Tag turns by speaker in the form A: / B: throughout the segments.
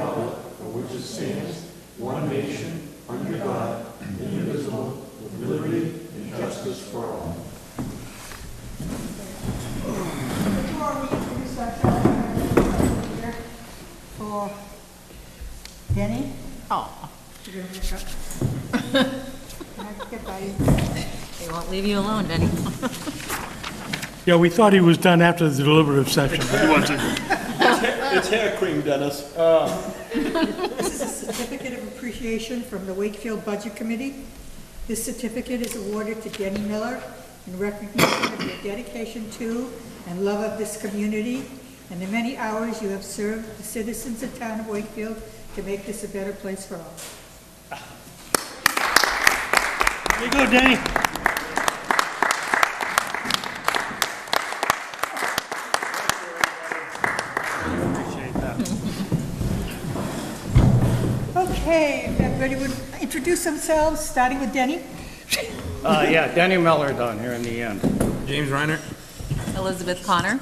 A: republic for which it stands, one nation, under God, indivisible, with liberty and justice for all.
B: Before we introduce our here for Denny.
C: Oh,
B: You're gonna look up. Can I get by you?
C: they won't leave you alone, Denny.
D: Yeah, we thought he was done after the deliberative session, but he wasn't.
E: It's hair cream, Dennis.
B: This is a certificate of appreciation from the Wakefield Budget Committee. This certificate is awarded to Denny Miller in recognition of your dedication to and love of this community and the many hours you have served the citizens of town of Wakefield to make this a better place for all.
D: There you go, Danny. Appreciate that.
B: Okay, if everybody would introduce themselves, starting with Denny.
F: Yeah, Denny Miller down here in the end.
G: James Reiner.
C: Elizabeth Connor.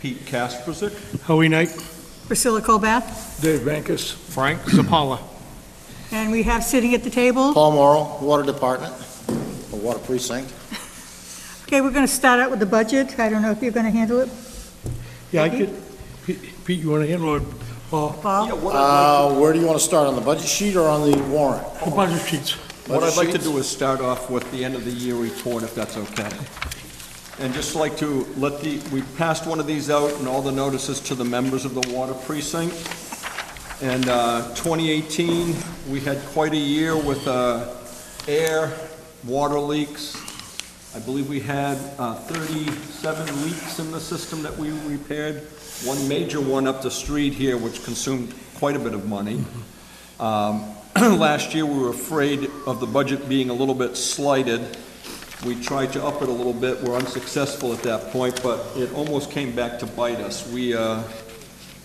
E: Pete Kaspersick.
D: Howie Knight.
B: Priscilla Colbath.
D: Dave Vankus.
G: Frank Zapala.
B: And we have sitting at the table.
H: Paul Morrow, Water Department, or Water Precinct.
B: Okay, we're going to start out with the budget. I don't know if you're going to handle it,
D: Yeah, I could, Pete, you want to handle it? Paul?
B: Paul?
H: Where do you want to start, on the budget sheet or on the warrant?
D: The budget sheets.
E: What I'd like to
H: sheets?
E: do is start off with the end of the year report, if that's okay. And just like to we passed one of these out and all the notices to the members of the water precinct. And 2018, we had quite a year with air, water leaks. I believe we had 37 leaks in the system that we repaired. One major one up the street here, which consumed quite a bit of money. Last year, we were afraid of the budget being a little bit slighted. We tried to up it a little bit. We're unsuccessful at that point, but it almost came back to bite us. We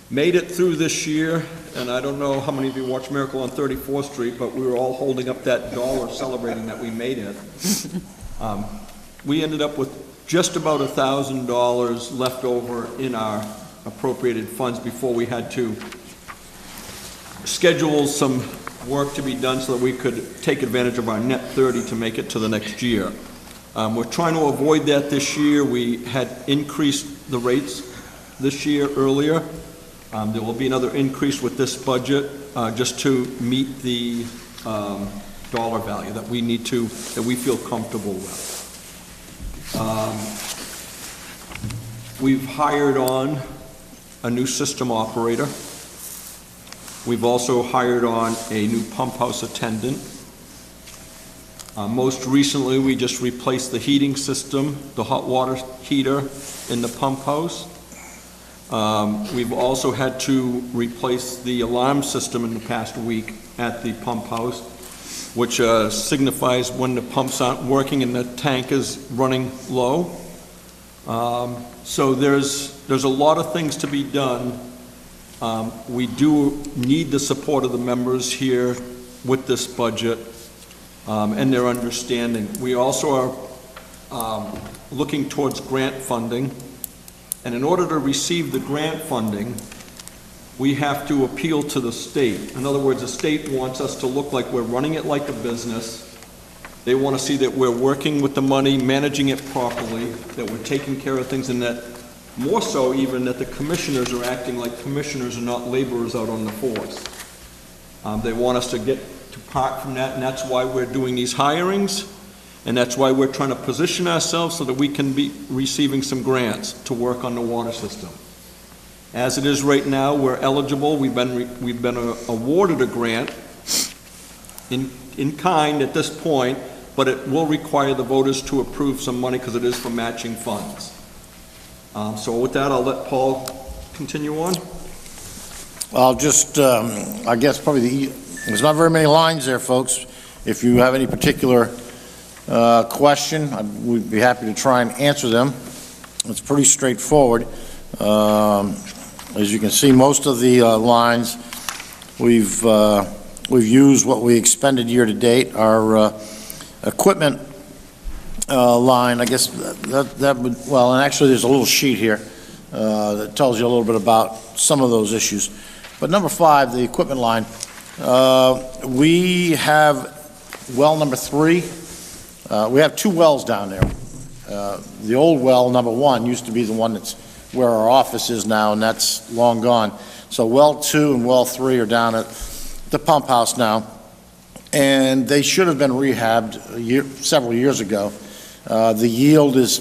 E: made it through this year, and I don't know how many of you watched Miracle on 34th Street, but we were all holding up that dollar celebrating that we made it. We ended up with just about $1,000 left over in our appropriated funds before we had to schedule some work to be done so that we could take advantage of our net 30 to make it to the next year. We're trying to avoid that this year. We had increased the rates this year earlier. There will be another increase with this budget just to meet the dollar value that we need to, that we feel comfortable with. We've hired on a new system operator. We've also hired on a new pump house attendant. Most recently, we just replaced the heating system, the hot water heater in the pump house. We've also had to replace the alarm system in the past week at the pump house, which signifies when the pumps aren't working and the tank is running low. So there's a lot of things to be done. We do need the support of the members here with this budget and their understanding. We also are looking towards grant funding, and in order to receive the grant funding, we have to appeal to the state. In other words, the state wants us to look like we're running it like a business. They want to see that we're working with the money, managing it properly, that we're taking care of things, and that more so even that the commissioners are acting like commissioners and not laborers out on the force. They want us to get to part from that, and that's why we're doing these hirings, and that's why we're trying to position ourselves so that we can be receiving some grants to work on the water system. As it is right now, we're eligible. We've been awarded a grant in kind at this point, but it will require the voters to approve some money because it is for matching funds. So with that, I'll let Paul continue on.
H: I'll just, I guess probably there's not very many lines there, folks. If you have any particular question, we'd be happy to try and answer them. It's pretty straightforward. As you can see, most of the lines we've used what we expended year to date. Our equipment line, I guess that would, well, and actually there's a little sheet here that tells you a little bit about some of those issues. But number 5, the equipment line, we have well number 3. We have 2 wells down there. The old well, number 1, used to be the one that's where our office is now, and that's long gone. So well 2 and well 3 are down at the pump house now, and they should have been rehabbed several years ago. The yield is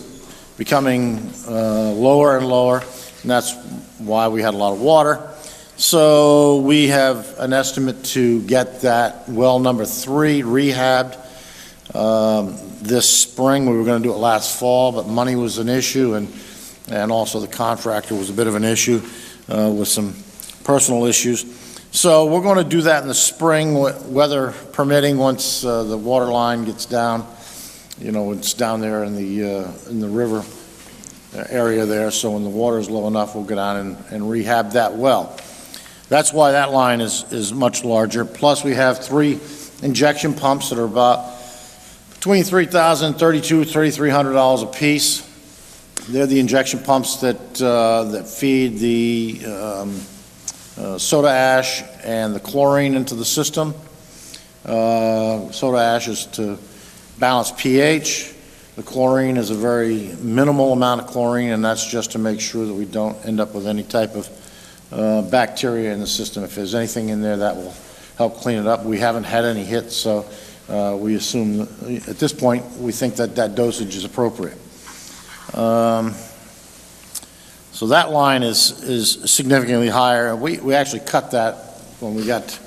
H: becoming lower and lower, and that's why we had a lot of water. So we have an estimate to get that well number 3 rehabbed this spring. We were going to do it last fall, but money was an issue, and also the contractor was a bit of an issue with some personal issues. So we're going to do that in the spring, weather permitting, once the water line gets down. You know, it's down there in the river area there, so when the water is low enough, we'll go down and rehab that well. That's why that line is much larger. Plus, we have 3 injection pumps that are about between $3,000 and $3,300 a piece. They're the injection pumps that feed the soda ash and the chlorine into the system. Soda ash is to balance pH. The chlorine is a very minimal amount of chlorine, and that's just to make sure that we don't end up with any type of bacteria in the system. If there's anything in there, that will help clean it up. We haven't had any hits, so we assume at this point we think that dosage is appropriate. So that line is significantly higher. We actually cut that when we got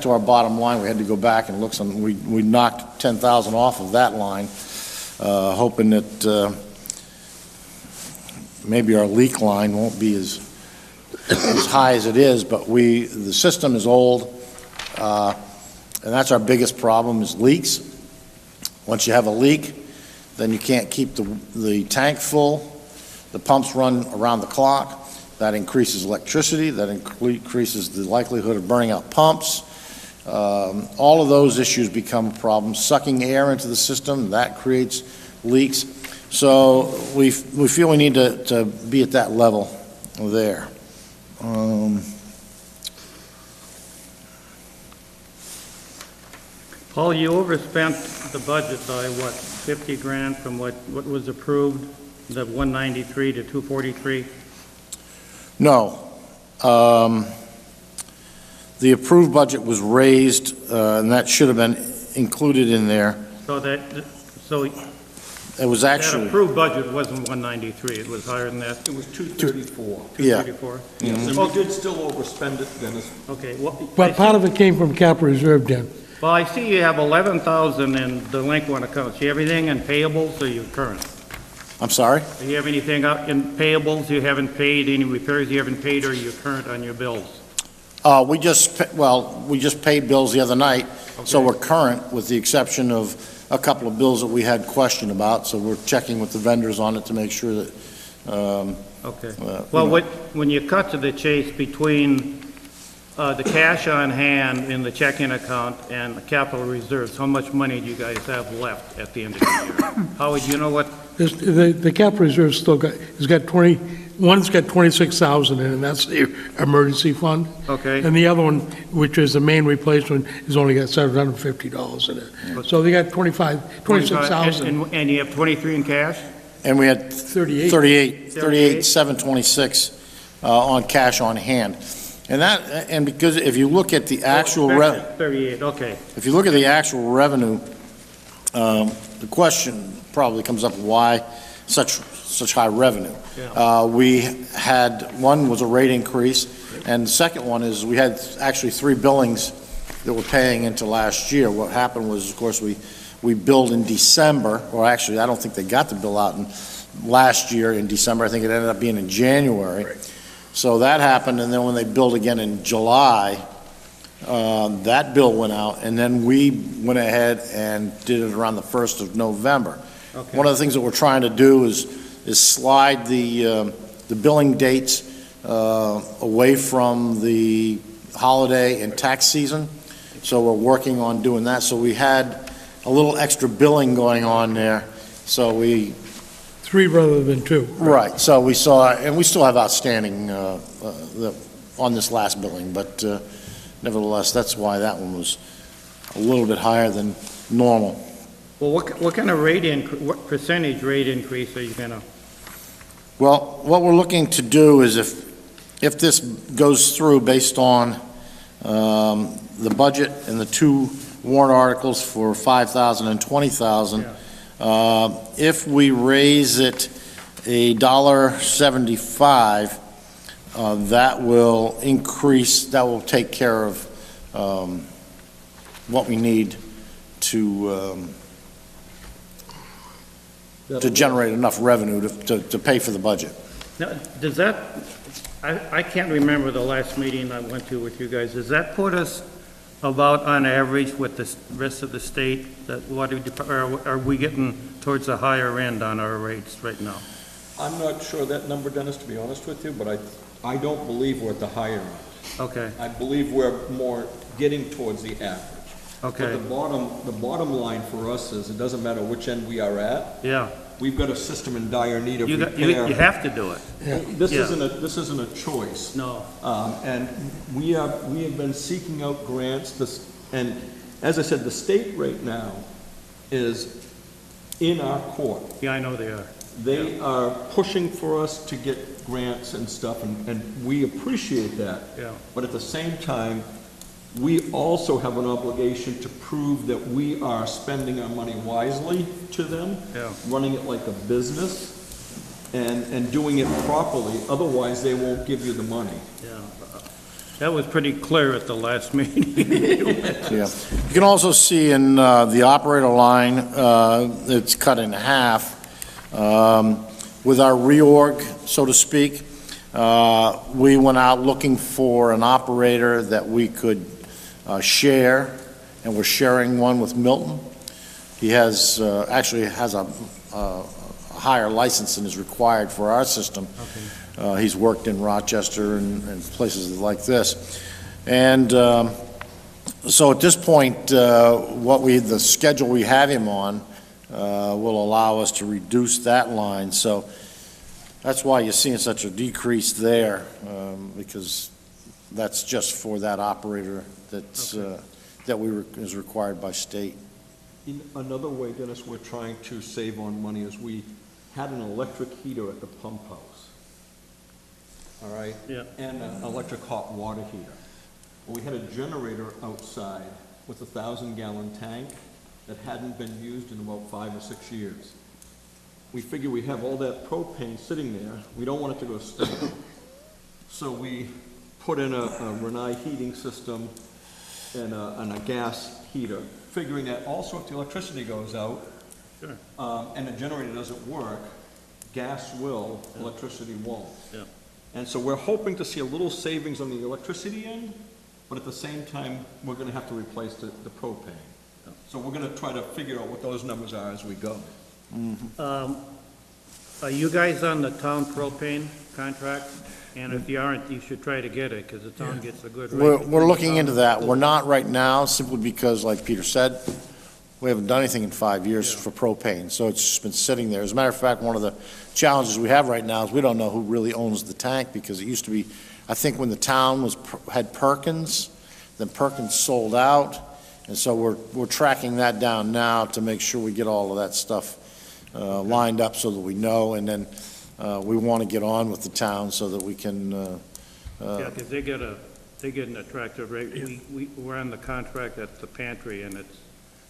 H: to our bottom line. We had to go back and look. We knocked 10,000 off of that line, hoping that maybe our leak line won't be as high as it is. But the system is old, and that's our biggest problem is leaks. Once you have a leak, then you can't keep the tank full. The pumps run around the clock. That increases electricity. That increases the likelihood of burning out pumps. All of those issues become a problem. Sucking air into the system, that creates leaks. So we feel we need to be at that level there.
F: Paul, you overspent the budget by what, 50 grand from what was approved, the 193 to 243?
H: No. The approved budget was raised, and that should have been included in there.
F: So
H: It was actually,
F: that approved budget wasn't 193, it was higher than that?
E: It was 234.
H: yeah.
F: 234?
E: Yes, and we did still overspend it, Dennis.
F: Okay. Well,
D: But part of it came from capital reserve, Dan.
F: Well, I see you have 11,000 in delinquent accounts. You have everything in payables or you current?
H: I'm sorry?
F: Do you have anything up in payables you haven't paid, any repairs you haven't paid, or are you current on your bills?
H: We just paid bills the other night, so
F: Okay.
H: we're current with the exception of a couple of bills that we had question about, so we're checking with the vendors on it to make sure that,
F: Okay.
H: you
F: Well,
H: know.
F: when you cut to the chase between the cash on hand in the checking account and the capital reserves, how much money do you guys have left at the end of the year? Howard, you know what?
D: The capital reserve still one's got 26,000 in it, and that's the emergency fund.
F: Okay.
D: And the other one, which is the main replacement, has only got $750 in it. So they got 26,000.
F: And you have 23 in cash?
H: And we had
D: 38.
H: 726 on cash on hand. And because if you look at the actual,
F: 38, okay.
H: if you look at the actual revenue, the question probably comes up, why such high revenue?
F: Yeah.
H: We had, one was a rate increase, and the second one is we had actually 3 billings that we're paying into last year. What happened was, of course, we billed in December, or actually, I don't think they got the bill out in last year in December. I think it ended up being in January. Right. So that happened, and then when they billed again in July, that bill went out, and then we went ahead and did it around the 1st of November.
F: Okay.
H: One of the things that we're trying to do is slide the billing dates away from the holiday and tax season. So we're working on doing that. So we had a little extra billing going on there. So
D: 3 rather than 2.
H: right. So we saw, and we still have outstanding that on this last billing, but nevertheless, that's why that one was a little bit higher than normal.
F: Well, what kind of what percentage rate increase are you gonna?
H: Well, what we're looking to do is if this goes through based on the budget and the two warrant articles for 5,000 and 20,000, if we raise it $1.75, that will increase, that will take care of what we need to generate enough revenue to pay for the budget.
F: Now, does that, I can't remember the last meeting I went to with you guys. Does that put us about on average with the rest of the state? That are we getting towards the higher end on our rates right now?
E: I'm not sure that number, Dennis, to be honest with you, but I don't believe we're at the higher end.
F: Okay,
E: I believe we're more getting towards the average.
F: okay,
E: But the bottom line for us is, it doesn't matter which end we are at,
F: yeah.
E: we've got a system in dire need of
F: You
E: repair.
F: have to do it.
E: This
F: Yeah.
E: isn't a choice.
F: No.
E: And we have been seeking out grants, and as I said, the state right now is in our court.
F: Yeah, I know they are.
E: They are pushing for us to get grants and stuff, and we appreciate that.
F: Yeah.
E: But at the same time, we also have an obligation to prove that we are spending our money wisely to them,
F: Yeah.
E: running it like a business, and doing it properly. Otherwise, they won't give you the money.
F: Yeah. That was pretty clear at the last meeting.
H: Yeah. You can also see in the operator line, it's cut in half. With our reorg, so to speak, we went out looking for an operator that we could share, and we're sharing one with Milton. He has, actually has a higher license than is required for our system.
F: Okay.
H: He's worked in Rochester and places like this. And so at this point, the schedule we have him on will allow us to reduce that line. So that's why you're seeing such a decrease there, because that's just for that operator that's, is required by state.
E: In another way, Dennis, we're trying to save on money is we had an electric heater at the pump house. All right?
F: Yeah.
E: And an electric hot water heater. Well, we had a generator outside with a 1,000-gallon tank that hadn't been used in about 5 or 6 years. We figure we have all that propane sitting there, we don't want it to go stale. So we put in a Renai heating system and a gas heater, figuring that also if the electricity goes out,
F: Sure.
E: and the generator doesn't work, gas will, electricity won't.
F: Yeah.
E: And so we're hoping to see a little savings on the electricity end, but at the same time, we're gonna have to replace the propane. So we're gonna try to figure out what those numbers are as we go.
F: Are you guys on the town propane contract? And if you aren't, you should try to get it, because the town gets a good rate.
H: We're looking into that. We're not right now, simply because, like Peter said, we haven't done anything in 5 years for propane, so it's just been sitting there. As a matter of fact, one of the challenges we have right now is we don't know who really owns the tank, because it used to be, I think when the town had Perkins, then Perkins sold out, and so we're tracking that down now to make sure we get all of that stuff lined up so that we know, and then we want to get on with the town so that we can.
F: Yeah, because they get an attractive rate. We're on the contract at the pantry, and it's.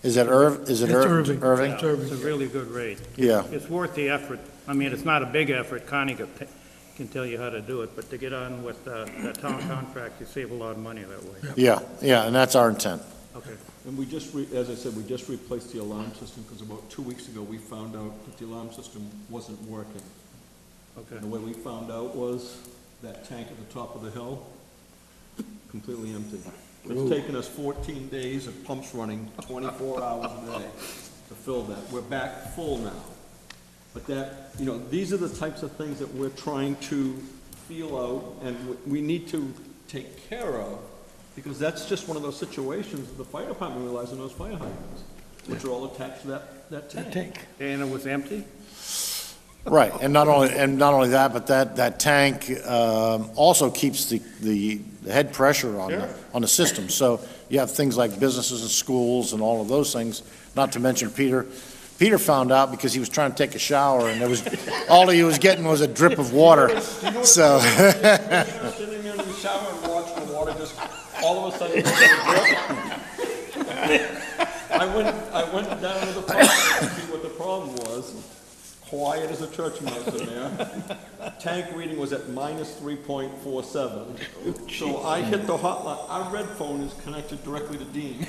H: Is it Irving?
D: It's Irving.
H: Irving?
F: Yeah, it's a really good rate.
H: Yeah.
F: It's worth the effort. I mean, it's not a big effort. Connie can tell you how to do it, but to get on with the town contract, you save a lot of money that way.
H: Yeah, and that's our intent.
F: Okay.
E: And we just, as I said, we just replaced the alarm system, because about 2 weeks ago, we found out that the alarm system wasn't working.
F: Okay.
E: And the way we found out was that tank at the top of the hill, completely empty. It's taken us 14 days of pumps running 24 hours a day to fill that. We're back full now. But that, these are the types of things that we're trying to feel out, and we need to take care of, because that's just one of those situations the fire department relies on those fire hydrants, which are all attached to that tank.
F: And it was empty?
H: Right, and not only that, but that tank also keeps the head pressure on the system. So you have things like businesses and schools and all of those things, not to mention Peter. Peter found out because he was trying to take a shower, and all he was getting was a drip of water, so.
E: Sitting there in the shower and watching the water just all of a sudden. I went down to the pump to see what the problem was. Quiet as a church mouse in there. Tank reading was at minus 3.47. So I hit the hotline. Our red phone is connected directly to Dean.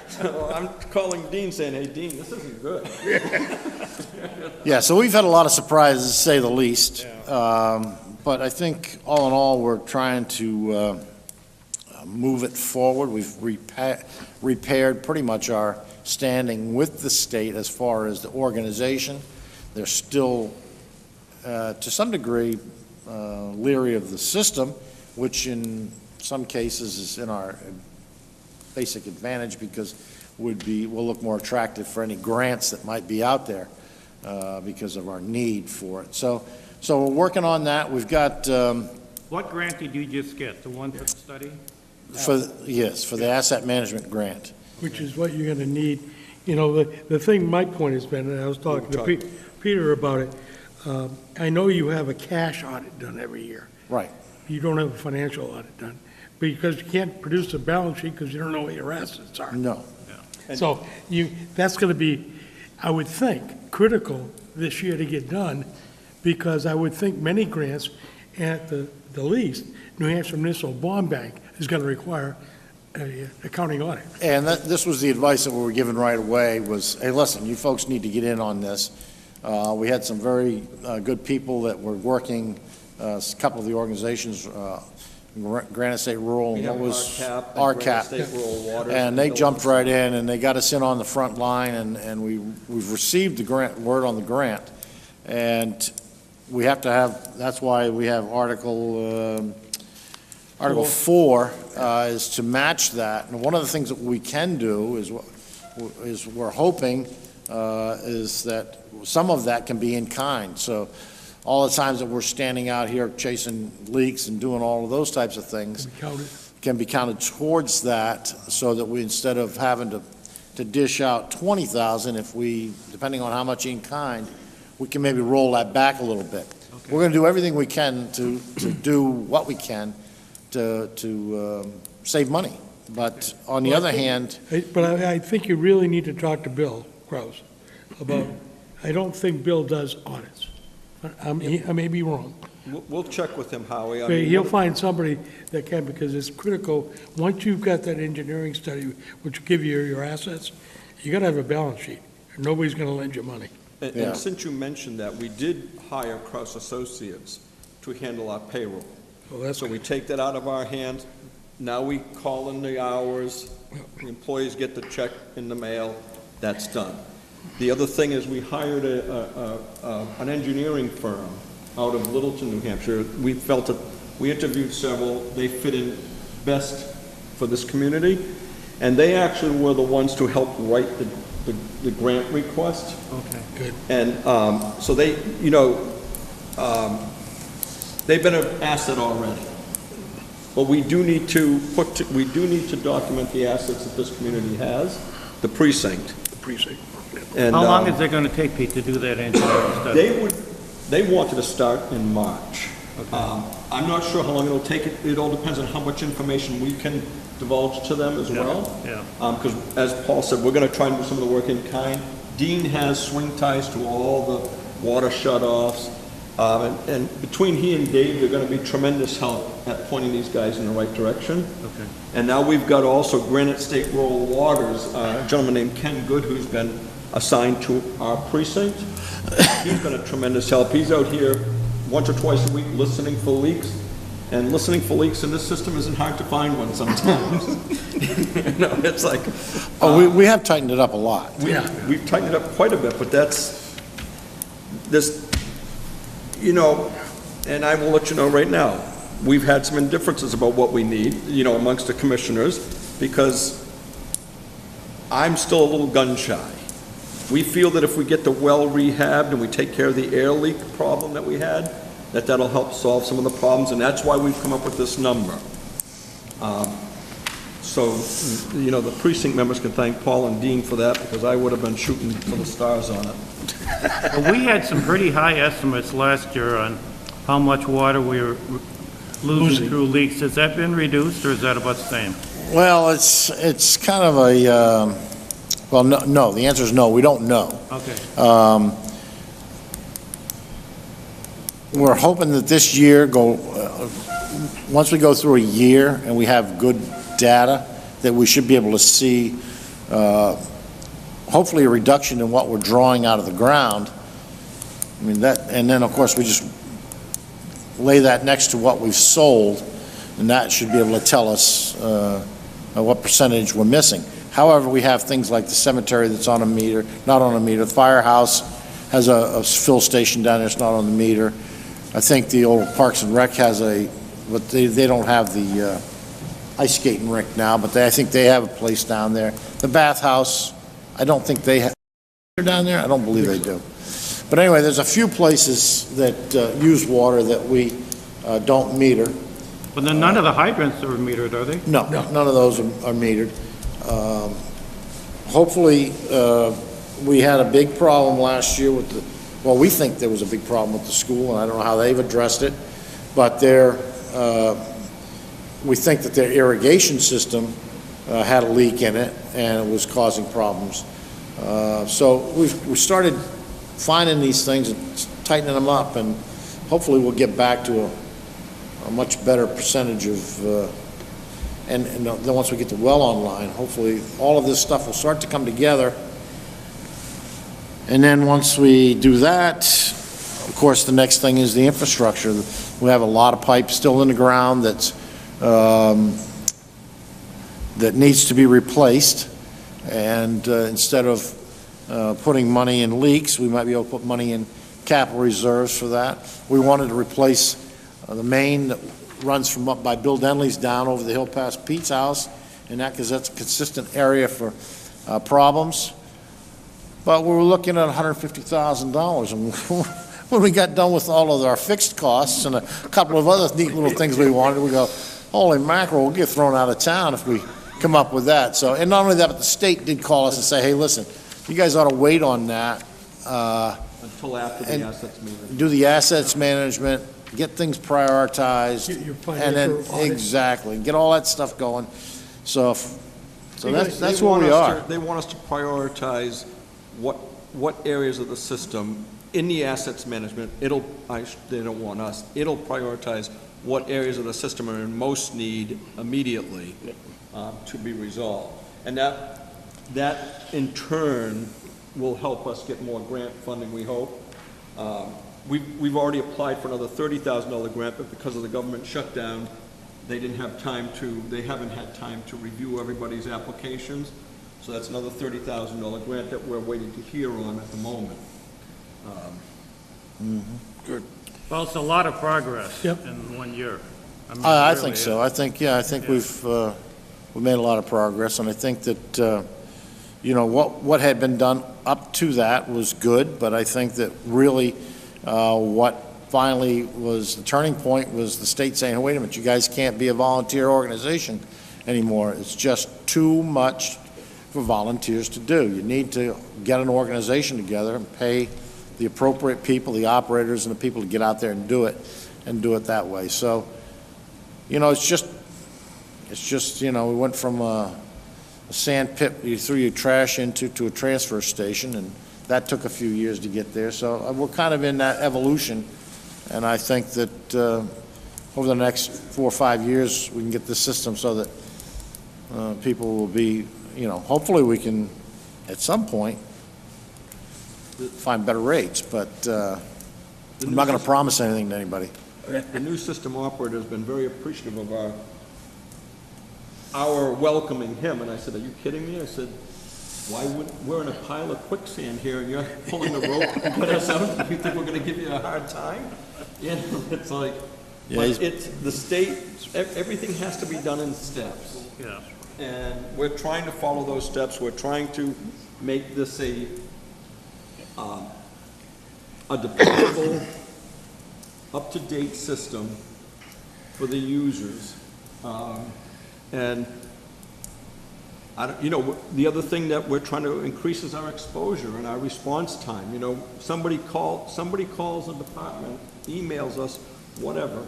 E: So I'm calling Dean saying, hey, Dean, this isn't good.
H: Yeah, so we've had a lot of surprises, to say the least. But I think all in all, we're trying to move it forward. We've repaired pretty much our standing with the state as far as the organization. They're still, to some degree, leery of the system, which in some cases is in our basic advantage because will look more attractive for any grants that might be out there because of our need for it. So we're working on that. We've got...
F: What grant did you just get? The one for the study?
H: for the asset management grant.
D: Which is what you're gonna need. You know, the thing, my point has been, and I was talking to Peter about it, I know you have a cash audit done every year.
H: Right.
D: You don't have a financial audit done, because you can't produce a balance sheet because you don't know what your assets are.
H: No.
D: So that's gonna be, I would think, critical this year to get done, because I would think many grants, at the least, New Hampshire Municipal Bond Bank is gonna require an accounting audit.
H: And this was the advice that we were given right away was, hey, listen, you folks need to get in on this. We had some very good people that were working, a couple of the organizations, Granite State Rural, and what was RCAP, and they jumped right in and they got us in on the front line, and we've received the grant, word on the grant, and we have to have, that's why we have Article 4 is to match that. And one of the things that we can do is we're hoping is that some of that can be in kind. So all the times that we're standing out here chasing leaks and doing all of those types of things can be counted towards that, so that we, instead of having to dish out 20,000, if we, depending on how much in kind, we can maybe roll that back a little bit. Okay. We're going to do everything we can to do what we can to save money. But on the other hand...
D: But I think you really need to talk to Bill Kraus about, I don't think Bill does audits. I may be wrong.
E: We'll check with him, Howie. I mean,
D: He'll find somebody that can, because it's critical. Once you've got that engineering study, which will give you your assets, you got to have a balance sheet. Nobody's going to lend you money.
E: And since you mentioned that, we did hire Kraus Associates to handle our payroll.
D: Well,
E: So we take that out of our hands. Now we call in the hours, the employees get the check in the mail, that's done. The other thing is we hired an engineering firm out of Littleton, New Hampshire. We felt that, we interviewed several, they fit in best for this community, and they actually were the ones to help write the grant request.
F: Okay.
D: Good.
E: And so they, they've been an asset already. But we do need to document the assets that this community has, the precinct. And,
F: How long is it going to take, Pete, to do that engineering study?
E: They wanted to start in March. Okay. I'm not sure how long it'll take. It all depends on how much information we can divulge to them as well.
F: Yeah.
E: Because as Paul said, we're going to try and do some of the work in kind. Dean has swing ties to all the water shutoffs. And between he and Dave, they're going to be tremendous help at pointing these guys in the right direction.
F: Okay.
E: And now we've got also Granite State Rural Waters, a gentleman named Ken Good, who's been assigned to our precinct. He's been a tremendous help. He's out here once or twice a week listening for leaks. And listening for leaks in this system isn't hard to find one sometimes. It's like...
H: we have tightened it up a lot.
E: We've tightened it up quite a bit, but and I will let you know right now, we've had some indifferences about what we need, amongst the commissioners, because I'm still a little gun shy. We feel that if we get the well rehabbed and we take care of the air leak problem that we had, that'll help solve some of the problems, and that's why we've come up with this number. So, you know, the precinct members can thank Paul and Dean for that, because I would have been shooting for the stars on it.
F: Well, we had some pretty high estimates last year on how much water we were losing through leaks. Has that been reduced, or is that about the same?
H: Well, it's kind of a, well, no, the answer is no, we don't know.
F: Okay.
H: We're hoping that this year once we go through a year and we have good data, that we should be able to see, hopefully a reduction in what we're drawing out of the ground. I mean, and then of course we just lay that next to what we've sold, and that should be able to tell us what percentage we're missing. However, we have things like the cemetery that's on a meter, not on a meter. The firehouse has a fill station down there, it's not on the meter. I think the old Parks and Rec has but they don't have the ice skating rink now, but I think they have a place down there. The bathhouse, I don't think they have down there. I don't believe they do. But anyway, there's a few places that use water that we don't meter.
F: But then none of the hydrants are metered, are they?
H: No, none of those are metered. Hopefully, we had a big problem last year with well, we think there was a big problem with the school, and I don't know how they've addressed it, but we think that their irrigation system had a leak in it, and it was causing problems. So we started finding these things and tightening them up, and hopefully we'll get back to a much better percentage of, and then once we get the well online, hopefully all of this stuff will start to come together. And then once we do that, of course, the next thing is the infrastructure. We have a lot of pipe still in the ground that needs to be replaced, and instead of putting money in leaks, we might be able to put money in capital reserves for that. We wanted to replace the main that runs from up by Bill Denley's down over the hill past Pete's house, and because that's a consistent area for problems. But we were looking at $150,000, and when we got done with all of our fixed costs and a couple of other neat little things we wanted, we go, holy mackerel, we'll get thrown out of town if we come up with that. So, and not only that, but the state did call us and say, hey, listen, you guys ought to wait on that.
E: Until after the assets management.
H: Do the assets management, get things prioritized.
D: Get your
H: and then
D: audit.
H: Exactly, get all that stuff going. So that's where we
E: They
H: are.
E: want us to prioritize what areas of the system in the assets management, they don't want us, it'll prioritize what areas of the system are in most need immediately to be resolved. And that in turn will help us get more grant funding, we hope. We've already applied for another $30,000 grant, but because of the government shutdown, they haven't had time to review everybody's applications. So that's another $30,000 grant that we're waiting to hear on at the moment.
H: Good.
F: Well, it's a lot of progress
D: Yep.
F: in 1 year. mean,
H: I
F: it really
H: think so.
F: is.
H: I think we've made a lot of progress, and I think that, what had been done up to that was good, but I think that really what finally was the turning point was the state saying, wait a minute, you guys can't be a volunteer organization anymore. It's just too much for volunteers to do. You need to get an organization together and pay the appropriate people, the operators and the people to get out there and do it that way. So, it's just, we went from a sand pit you threw your trash into to a transfer station, and that took a few years to get there. So we're kind of in that evolution, and I think that over the next 4 or 5 years, we can get this system so that people will be, hopefully we can, at some point, find better rates, but I'm not going to promise anything to anybody.
E: The new system operator has been very appreciative of our welcoming him, and I said, are you kidding me? I said, we're in a pile of quicksand here, and you're pulling the rope to get us out? You think we're going to give you a hard time? It's like, but it's the state, everything has to be done in steps.
F: Yeah.
E: And we're trying to follow those steps. We're trying to make this a a dependable, up-to-date system for the users. And I don't, you know, the other thing that we're trying to increase is our exposure and our response time. You know, somebody calls the department, emails us, whatever.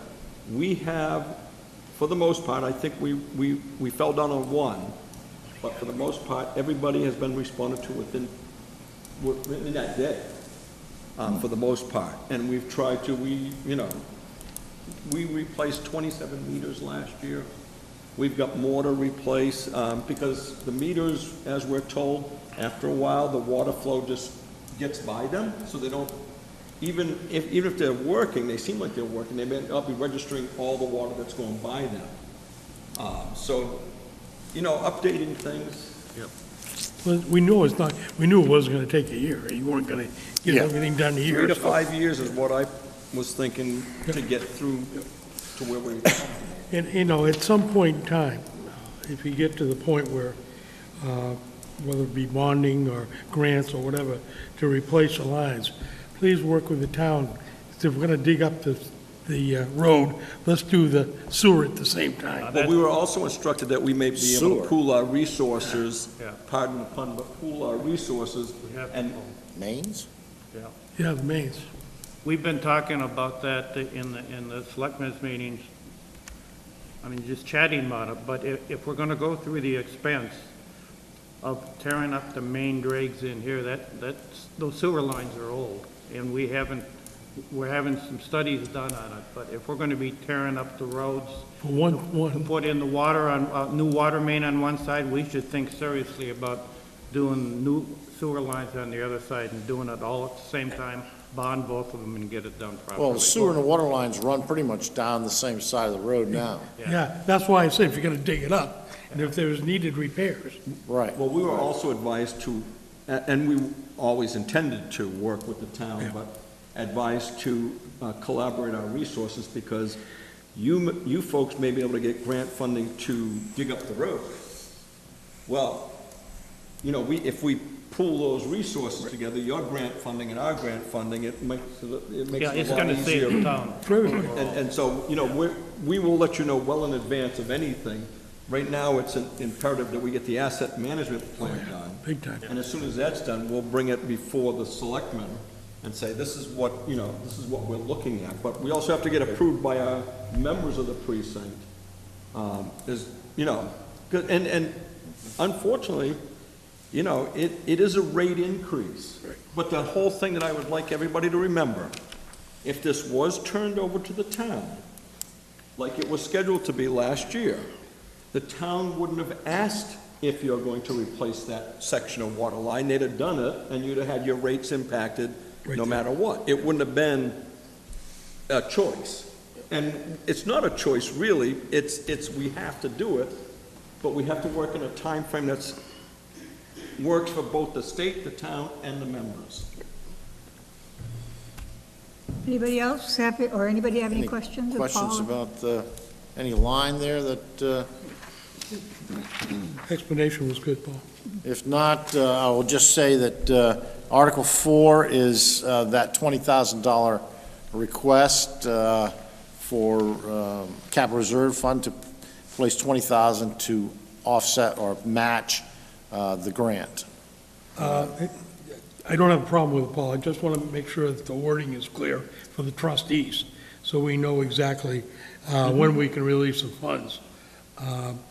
E: We have, for the most part, I think we fell down on one, but for the most part, everybody has been responded to within that day, for the most part. And we've tried to, we replaced 27 meters last year. We've got more to replace, because the meters, as we're told, after a while, the water flow just gets by them, so they don't, even if they're working, they seem like they're working, they may not be registering all the water that's going by them. So, you know, updating things.
D: Well, we knew it wasn't gonna take a year. You weren't gonna get
H: Yeah.
D: everything done in a year.
E: 3 to
D: so-
E: 5 years is what I was thinking to get through to where we.
D: And, you know, at some point in time, if you get to the point where, whether it be bonding or grants or whatever, to replace the lines, please work with the town. If we're gonna dig up the road, let's do the sewer at the same time.
E: But we were also instructed that we may be able
H: Sewer.
E: to pool our resources,
F: Yeah.
E: pardon the pun, but pool our resources.
F: We have to
E: And
F: pull.
H: Mains?
F: Yeah.
D: Yeah, the mains.
F: We've been talking about that in the selectmen's meetings. I mean, just chatting about it, but if we're gonna go through the expense of tearing up the main drags in here, those sewer lines are old, and we're having some studies done on it, but if we're gonna be tearing up the roads,
D: For
F: to
D: one,
F: put in the water on, new water main on one side, we should think seriously about doing new sewer lines on the other side and doing it all at the same time, bond both of them and get it done properly.
H: Well, the sewer and the water lines run pretty much down the same side of the road now.
D: yeah, that's why I said if you're gonna dig it up, and if there's needed repairs.
H: Right.
E: Well, we were also advised to, and we always intended to work with the town, but advised to collaborate our resources, because you folks may be able to get grant funding to dig up the road. Well, you know, if we pool those resources together, your grant funding and our grant funding, it makes
F: Yeah,
E: it
F: it's
E: a lot
F: gonna
E: easier.
F: save the town.
D: For everybody.
E: And so, you know, we will let you know well in advance of anything. Right now, it's imperative that we get the asset management plan done.
D: Big time.
E: And as soon as that's done, we'll bring it before the selectmen and say, this is what, you know, this is what we're looking at. But we also have to get approved by our members of the precinct. You know, and unfortunately, you know, it is a rate increase. But the whole thing that I would like everybody to remember, if this was turned over to the town, like it was scheduled to be last year, the town wouldn't have asked if you're going to replace that section of water line. They'd have done it, and you'd have had your rates impacted no matter what. It wouldn't have been a choice. And it's not a choice, really. It's we have to do it, but we have to work in a time frame that's works for both the state, the town, and the members.
B: Anybody else have, or anybody have any
H: Any
B: questions? of
H: Questions
B: Paula?
H: about any line there that,
D: Explanation was good, Paul.
H: if not, I will just say that Article 4 is that $20,000 request for capital reserve fund to place $20,000 to offset or match the grant.
D: I don't have a problem with it, Paul. I just want to make sure that the wording is clear for the trustees, so we know exactly when we can release the funds.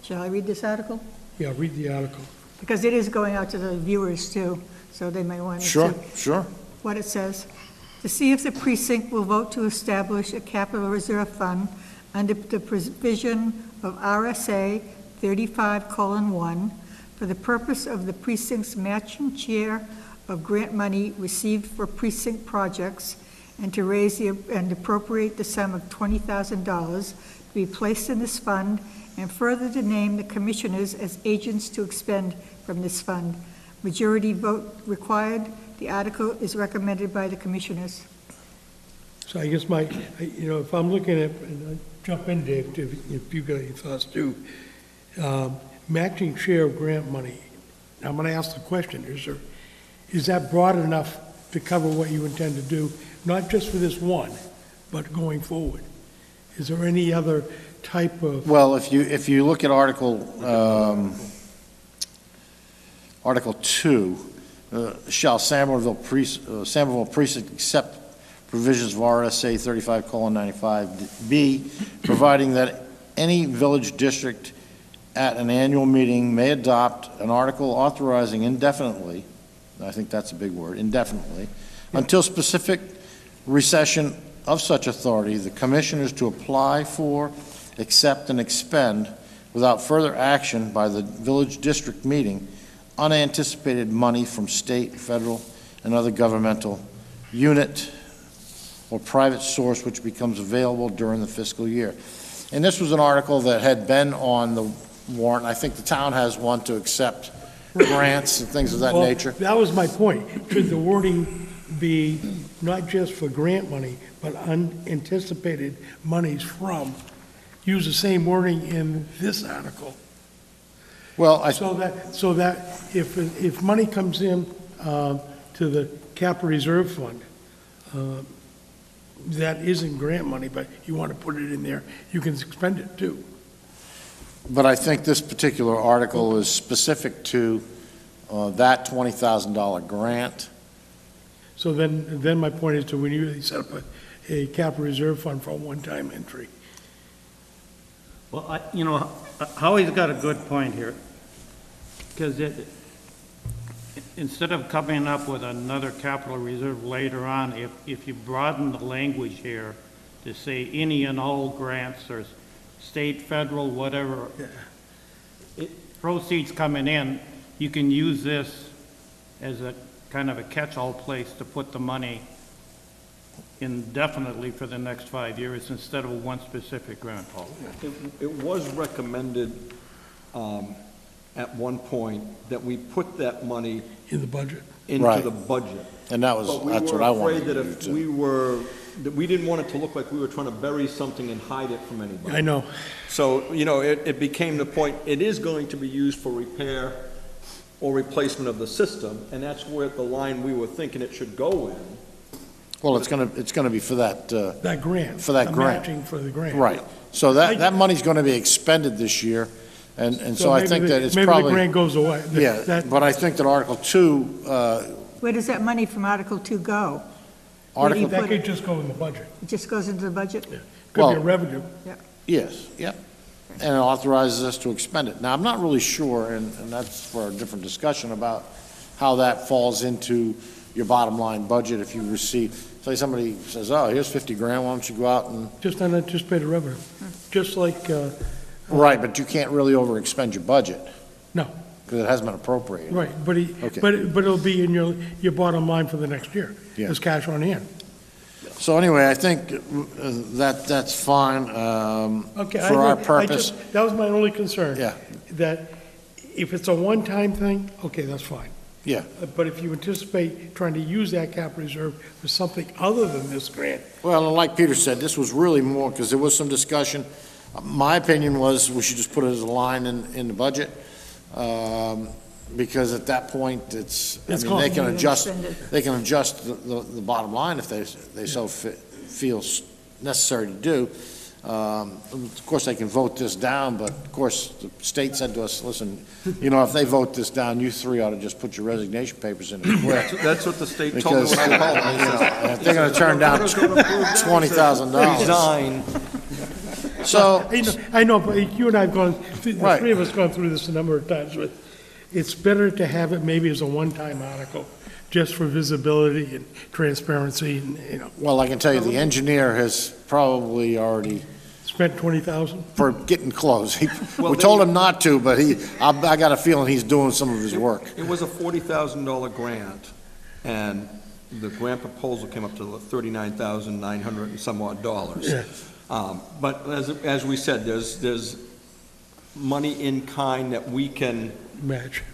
B: Shall I read this article?
D: Yeah, read the article.
B: Because it is going out to the viewers too, so they may want to see
H: Sure, sure.
B: what it says. To see if the precinct will vote to establish a capital reserve fund under the provision of RSA 35:1 for the purpose of the precinct's matching share of grant money received for precinct projects, and to raise and appropriate the sum of $20,000 to be placed in this fund, and further to name the commissioners as agents to expend from this fund. Majority vote required. The article is recommended by the commissioners.
D: So I guess if I'm looking at, and jump in, Dave, if you got any thoughts too, matching share of grant money. I'm going to ask the question, is that broad enough to cover what you intend to do, not just for this one, but going forward? Is there any other type of,
H: Well, if you look at Article 2, shall Sangerville Precinct accept provisions of RSA 35:95B, providing that any village district at an annual meeting may adopt an article authorizing indefinitely, I think that's a big word, indefinitely, until specific recession of such authority, the commissioners to apply for, accept, and expend without further action by the village district meeting unanticipated money from state, federal, and other governmental unit or private source which becomes available during the fiscal year. And this was an article that had been on the warrant. I think the town has one to accept grants and things of that
D: well,
H: nature.
D: that was my point. Should the wording be not just for grant money, but unanticipated monies from, use the same wording in this article?
H: Well,
D: So that if money comes in to the capital reserve fund, that isn't grant money, but you want to put it in there, you can expend it too.
H: but I think this particular article is specific to that $20,000 grant.
D: So then my point is to when you set up a capital reserve fund for a one-time entry.
F: Well, Howie's got a good point here, because instead of coming up with another capital reserve later on, if you broaden the language here to say any and all grants or state, federal, whatever, proceeds coming in, you can use this as a kind of a catch-all place to put the money indefinitely for the next 5 years instead of one specific grant, Paul.
E: It was recommended at one point that we put that money
D: In the budget.
E: into
H: Right.
E: the budget.
H: And that's what I wanted to do
E: But we were
H: too.
E: afraid that we didn't want it to look like we were trying to bury something and hide it from anybody.
D: I know.
E: So, it became the point, it is going to be used for repair or replacement of the system, and that's where the line we were thinking it should go in.
H: Well, it's gonna be for that,
D: That grant.
H: For that
D: the
H: grant.
D: Matching for the grant.
H: right. So that money's gonna be expended this year, and so I
D: maybe
H: think
D: the-
H: that it's
D: Maybe the
H: probably,
D: grant goes away.
H: yeah,
D: That-
H: but I think that Article 2,
B: Where does that money from Article 2 go?
H: Article,
D: That could just go in the budget.
B: It just goes into the budget?
D: Could be
H: Well-
D: a revenue.
H: yes, yep, and it authorizes us to expend it. Now, I'm not really sure, and that's for a different discussion about how that falls into your bottom line budget if you receive, say somebody says, oh, here's 50 grand, why don't you go out and,
D: Just unanticipated revenue. Just like,
H: right, but you can't really overexpend your budget.
D: No.
H: Because it hasn't been appropriated.
D: right,
H: Okay.
D: but it'll be in your bottom line for the next year.
H: Yeah.
D: As cash on hand.
H: So anyway, I think that's fine,
D: Okay.
H: for our purpose.
D: That was my only concern.
H: Yeah.
D: That if it's a one-time thing, okay, that's fine.
H: Yeah.
D: But if you anticipate trying to use that capital reserve for something other than this grant,
H: Well, and like Peter said, this was really more, because there was some discussion. My opinion was we should just put it as a line in the budget, because at that point,
D: It's
H: they can
D: gone.
H: adjust,
B: Spend it.
H: they can adjust the bottom line if they so feel necessary to do. Of course, they can vote this down, but of course, the state said to us, listen, if they vote this down, you three ought to just put your resignation papers in and quit.
E: That's what the state told me
H: Because,
E: when I called them. They said,
H: if they're gonna turn down $20,000.
E: resign.
H: So,
D: I know, but you and I have gone, the
H: Right.
D: three of us gone through this a number of times, but it's better to have it maybe as a one-time article, just for visibility and transparency, and,
H: well, I can tell you, the engineer has probably already,
D: spent 20,000.
H: for getting close.
E: Well,
H: We told him not to, but I got a feeling he's doing some of his work.
E: It was a $40,000 grant, and the grant proposal came up to $39,900 and some odd dollars.
D: Yeah.
E: But as we said, there's money in kind that we can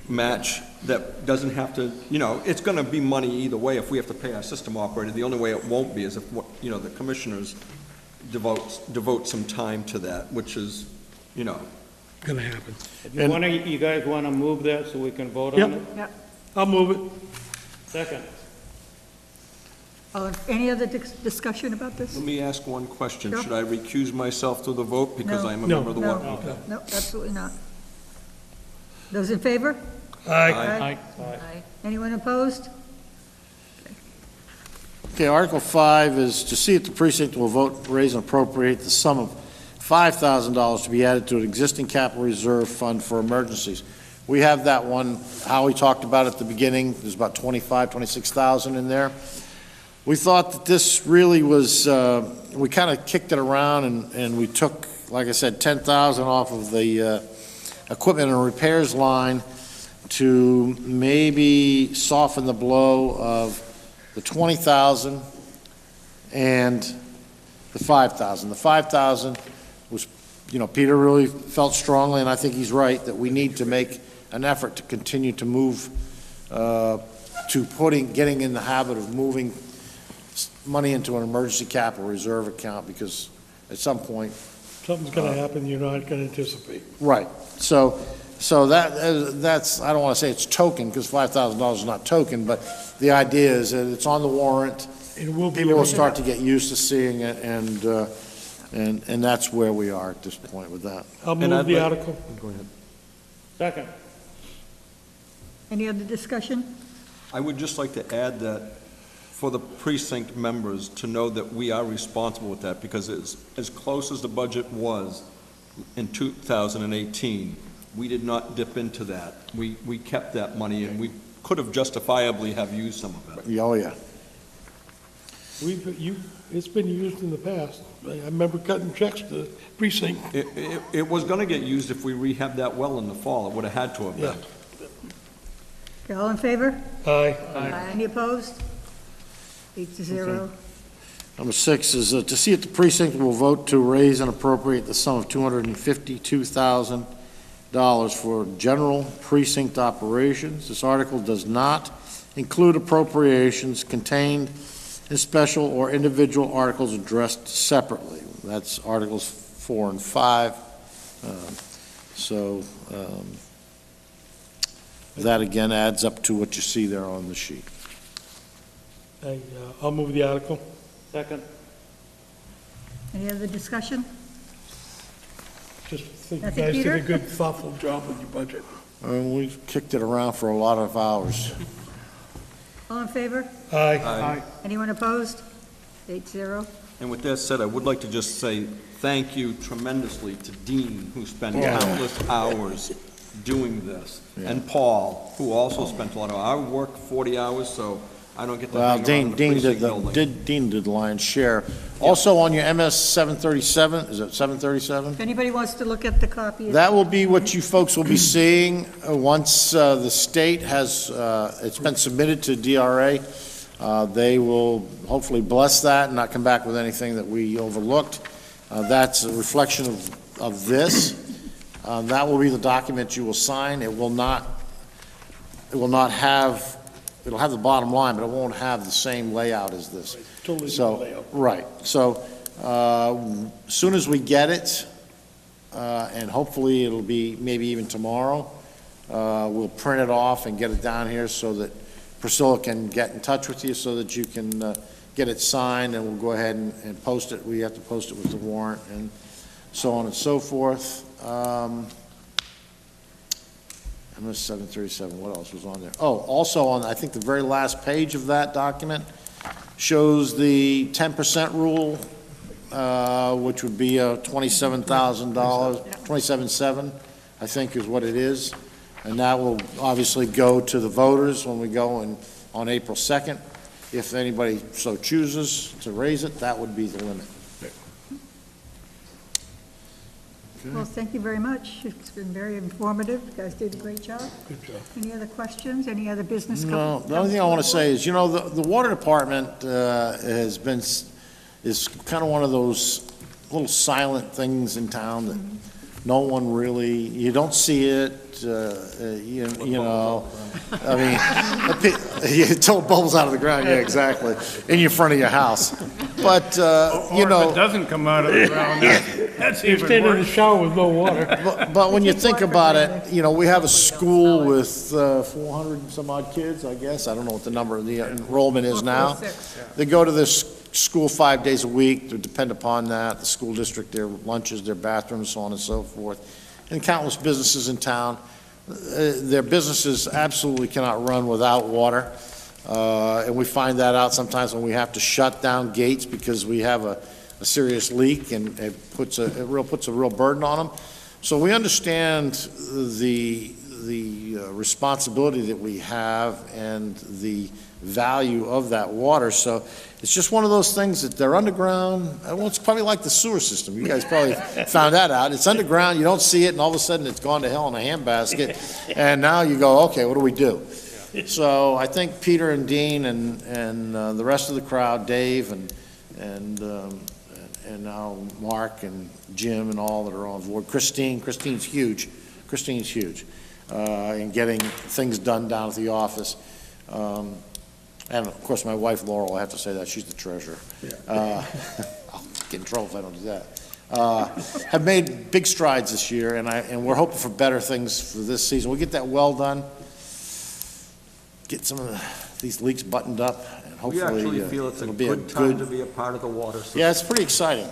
E: match that doesn't have to, it's going to be money either way if we have to pay our system operator. The only way it won't be is if, the commissioners devote some time to that, which is,
D: Gonna happen.
F: You guys want to move that so we can vote on
D: Yep.
F: it?
B: Yep.
D: I'll move it.
F: Second.
B: Any other discussion about this?
E: Let me ask one question.
B: Sure.
E: Should I recuse myself to the vote because
B: No.
E: I'm a
D: No.
E: member of the
B: No,
E: water? Okay.
B: no, absolutely not. Those in favor?
D: Aye.
B: Aye.
C: Aye.
B: Anyone opposed?
H: Okay, Article 5 is to see if the precinct will vote, raise, and appropriate the sum of $5,000 to be added to an existing capital reserve fund for emergencies. We have that one, Howie talked about at the beginning, there's about 26,000 in there. We thought that this really was, we kind of kicked it around and we took, like I said, 10,000 off of the equipment and repairs line to maybe soften the blow of the 20,000 and the 5,000. The 5,000 was, Peter really felt strongly, and I think he's right, that we need to make an effort to continue to move to getting in the habit of moving money into an emergency capital reserve account, because at some point,
D: Something's gonna happen you're not gonna anticipate.
H: right. So that's, I don't want to say it's token, because $5,000 is not token, but the idea is that it's on the warrant.
D: It will be.
H: People will start to get used to seeing it, and that's where we are at this point with that.
D: I'll
E: And I'd
D: move the
E: like-
D: article.
E: Go ahead.
F: Second.
B: Any other discussion?
E: I would just like to add that for the precinct members to know that we are responsible with that, because as close as the budget was in 2018, we did not dip into that. We kept that money, and we could have justifiably have used some of it.
H: Oh, yeah.
D: It's been used in the past. I remember cutting checks to the precinct.
E: It was going to get used if we rehabbed that well in the fall. It would have had to have been.
B: Okay, all in favor?
D: Aye.
B: Any opposed? 8-0.
H: Number 6 is to see if the precinct will vote to raise and appropriate the sum of $252,000 for general precinct operations. This article does not include appropriations contained in special or individual articles addressed separately. That's Articles 4 and 5. That again adds up to what you see there on the sheet.
D: I'll move the article.
F: Second.
B: Any other discussion?
D: Just think you
B: Nothing,
D: guys did a
B: Peter?
D: good, thoughtful job with your budget.
H: We've kicked it around for a lot of hours.
B: All in favor?
D: Aye.
B: Anyone opposed? 8-0.
E: And with that said, I would like to just say thank you tremendously to Dean, who spent
H: Yeah.
E: countless hours doing this,
H: Yeah.
E: and Paul, who also spent a lot of, I work 40 hours, so I don't get to
H: Well,
E: hang around the
H: Dean
E: precinct building.
H: Dean did the lion's share. Also on your MS 737, is it 737?
B: If anybody wants to look at the copy.
H: That will be what you folks will be seeing once the state has, it's been submitted to DRA. They will hopefully bless that and not come back with anything that we overlooked. That's a reflection of this. That will be the document you will sign. It will not have, it'll have the bottom line, but it won't have the same layout as this.
D: Totally
H: So,
D: different layout.
H: right, so, as soon as we get it, and hopefully it'll be maybe even tomorrow, we'll print it off and get it down here so that Priscilla can get in touch with you so that you can, get it signed, and we'll go ahead and post it. We have to post it with the warrant and so on and so forth. MS 737, what else was on there? Oh, also on, I think the very last page of that document shows the 10% rule, which would be $27,000, $27,700, I think is what it is. And that will obviously go to the voters when we go in on April 2nd. If anybody so chooses to raise it, that would be the limit.
B: Well, thank you very much. It's been very informative. You guys did a great job.
D: Good job.
B: Any other questions? Any other business?
H: No, the only thing I want to say is, the water department is kind of one of those little silent things in town that no one really, you don't see it, you know. I mean, you tow bubbles out of the ground, yeah, exactly, in your front of your house. But, you
F: Or if it
H: know,
F: doesn't come out of the ground, that's
D: You
F: even
D: stand in the
F: worse.
D: shower with no water.
H: but when you think about it, you know, we have a school with 400 and some odd kids, I guess. I don't know what the number of the enrollment is now. They go to this school 5 days a week, to depend upon that, the school district, their lunches, their bathrooms, so on and so forth, and countless businesses in town. Their businesses absolutely cannot run without water, and we find that out sometimes when we have to shut down gates because we have a serious leak, and it puts a real burden on them. So we understand the responsibility that we have and the value of that water. So it's just one of those things that they're underground. Well, it's probably like the sewer system. You guys probably found that out. It's underground, you don't see it, and all of a sudden it's gone to hell in a handbasket. And now you go, okay, what do we do? So I think Peter and Dean and the rest of the crowd, Dave and now Mark and Jim and all that are on board. Christine's huge. In getting things done down at the office. And of course, my wife Laurel, I have to say that, she's the treasurer. I'll get in trouble if I don't do that. Have made big strides this year, and we're hoping for better things for this season. We'll get that well done, get some of these leaks buttoned up, and
E: We
H: hopefully
E: actually feel it's a
H: it'll be
E: good time to be a part of the water system.
H: Yeah, it's pretty exciting.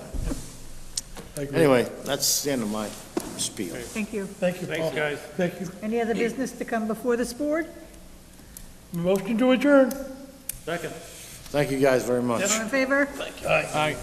D: I agree.
H: Anyway, that's the end of my spiel.
B: Thank you.
D: Thank you, Paul.
F: Thanks, guys.
D: Thank you.
B: Any other business to come before this board?
D: Motion to adjourn.
F: Second.
H: Thank you guys very much.
B: All in favor?
D: Aye.